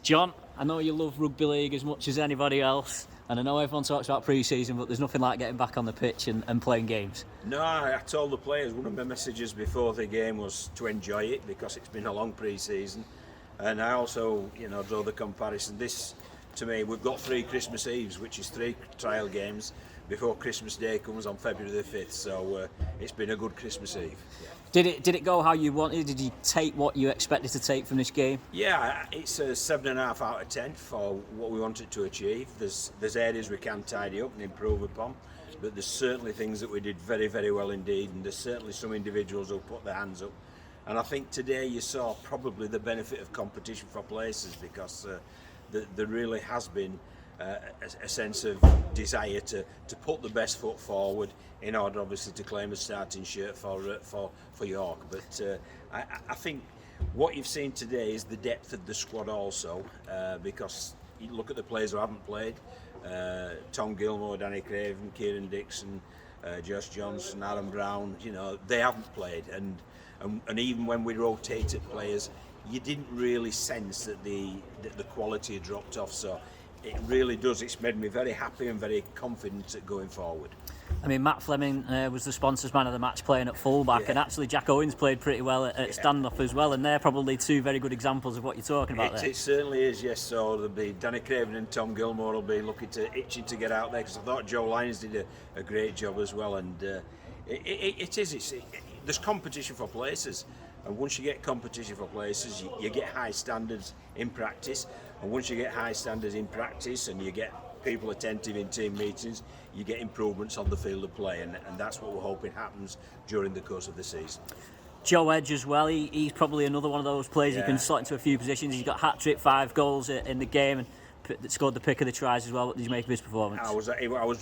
John, I know you love rugby league as much as anybody else, and I know everyone talks about pre-season, but there's nothing like getting back on the pitch and playing games. No, I told the players, one of my messages before the game was to enjoy it because it's been a long pre-season, and I also, draw the comparison. This, to me, we've got 3 Christmas Eves, which is 3 trial games before Christmas Day comes on February the 5th, so it's been a good Christmas Eve. Yeah. Did it go how you wanted? Did you take what you expected to take from this game? Yeah, it's a 7.5 out of 10 for what we wanted to achieve. There's areas we can tidy up and improve upon, but there's certainly things that we did very, very well indeed, and there's certainly some individuals who put their hands up. And I think today you saw probably the benefit of competition for places, because there really has been a sense of desire to put the best foot forward in order, obviously, to claim a starting shirt for York. But I think what you've seen today is the depth of the squad also, because you look at the players who haven't played, Tom Gilmore, Danny Craven, Kieran Dixon, Josh Johnson, Aaron Brown, they haven't played, and even when we rotated players, you didn't really sense that the quality had dropped off. So it really does. It's made me very happy and very confident at going forward. I mean, Matt Fleming was the sponsors man of the match playing at fullback, and actually Jack Owens played pretty well at stand-off as well, and they're probably 2 very good examples of what you're talking about there. It certainly is, yes. So there'll be Danny Craven and Tom Gilmore will be itching to get out there, because I thought Joe Lyons did a great job as well, and there's competition for places. And once you get competition for places, you get high standards in practice. And once you get high standards in practice and you get people attentive in team meetings, you get improvements on the field of play. And that's what we're hoping happens during the course of the season. Joe Edge as well, he's probably another one of those players you can slot into a few positions. He's got hat-trick, 5 goals in the game, and scored the pick of the tries as well. What did you make of his performance? I was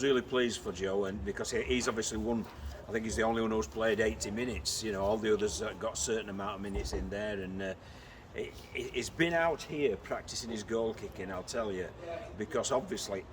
really pleased for Joe, and because he's obviously won. I think he's the only one who's played 80 minutes. All the others got a certain amount of minutes in there, and he's been out here practicing his goal kicking, I'll tell you, because obviously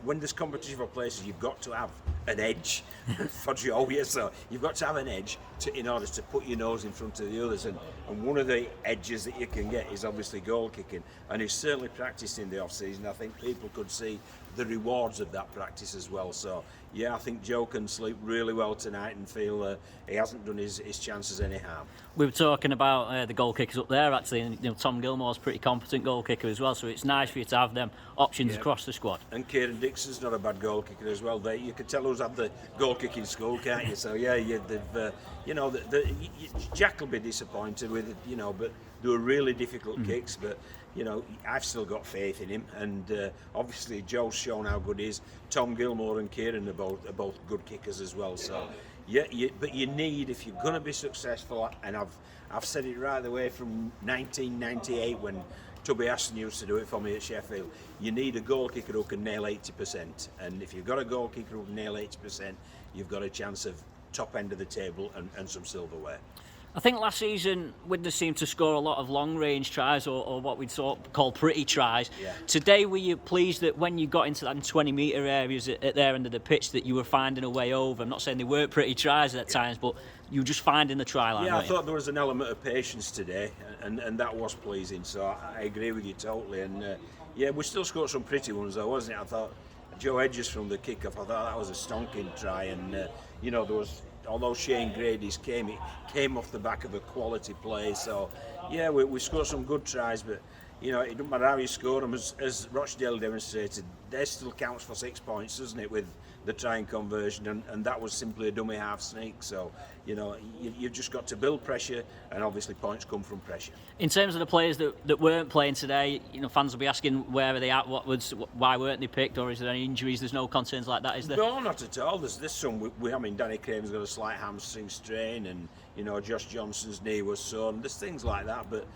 when there's competition for places, you've got to have an edge for Joe. So you've got to have an edge in order to put your nose in front of the others, and one of the edges that you can get is obviously goal kicking, and he's certainly practiced in the off season. I think people could see the rewards of that practice as well. So yeah, I think Joe can sleep really well tonight and feel he hasn't done his chances any harm. We were talking about the goal kickers up there actually, and Tom Gilmore's a pretty competent goal kicker as well, so it's nice for you to have them options across the squad. And Kieran Dixon's not a bad goal kicker as well. You can tell who's had the goal kicking school, can't you? So yeah, Jack will be disappointed with it, but they were really difficult kicks, but I've still got faith in him, and obviously Joe's shown how good he is. Tom Gilmore and Kieran are both good kickers as well. So but you need, if you're going to be successful, and I've said it right the way from 1998 when Tubby Aston used to do it for me at Sheffield, you need a goal kicker who can nail 80%, and if you've got a goal kicker who can nail 80%, you've got a chance of top end of the table and some silverware. I think last season Widnes seemed to score a lot of long-range tries, or what we'd call pretty tries. Yeah. Today, were you pleased that when you got into that 20-metre areas at their end of the pitch that you were finding a way over? I'm not saying they weren't pretty tries at times, but you were just finding the try line. Yeah, I thought there was an element of patience today, and that was pleasing. So I agree with you totally. And we still scored some pretty ones though, wasn't it? I thought Joe Edges from the kick-off, I thought that was a stonking try, and there was. Although Shane Grady's came off the back of a quality play, so yeah, we scored some good tries, but it doesn't matter how you score them, as Rochdale demonstrated, there still counts for 6 points, doesn't it, with the trying conversion, and that was simply a dummy half sneak. So you've just got to build pressure, and obviously points come from pressure. In terms of the players that weren't playing today, fans will be asking where are they at, why weren't they picked, or is there any injuries? There's no concerns like that, is there? No, not at all. There's some. Danny Craven's got a slight hamstring strain, and Josh Johnson's knee was sore, and there's things like that. But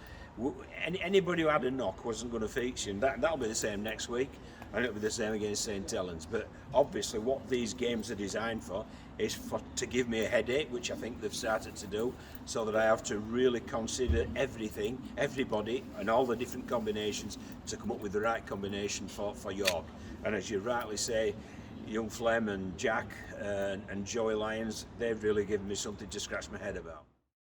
anybody who had a knock wasn't going to feature, and that'll be the same next week, and it'll be the same against St Helens. But obviously, what these games are designed for is to give me a headache, which I think they've started to do, so that I have to really consider everything, everybody, and all the different combinations to come up with the right combination for York. And as you rightly say, young Flem and Jack and Joey Lyons, they've really given me something to scratch my head about.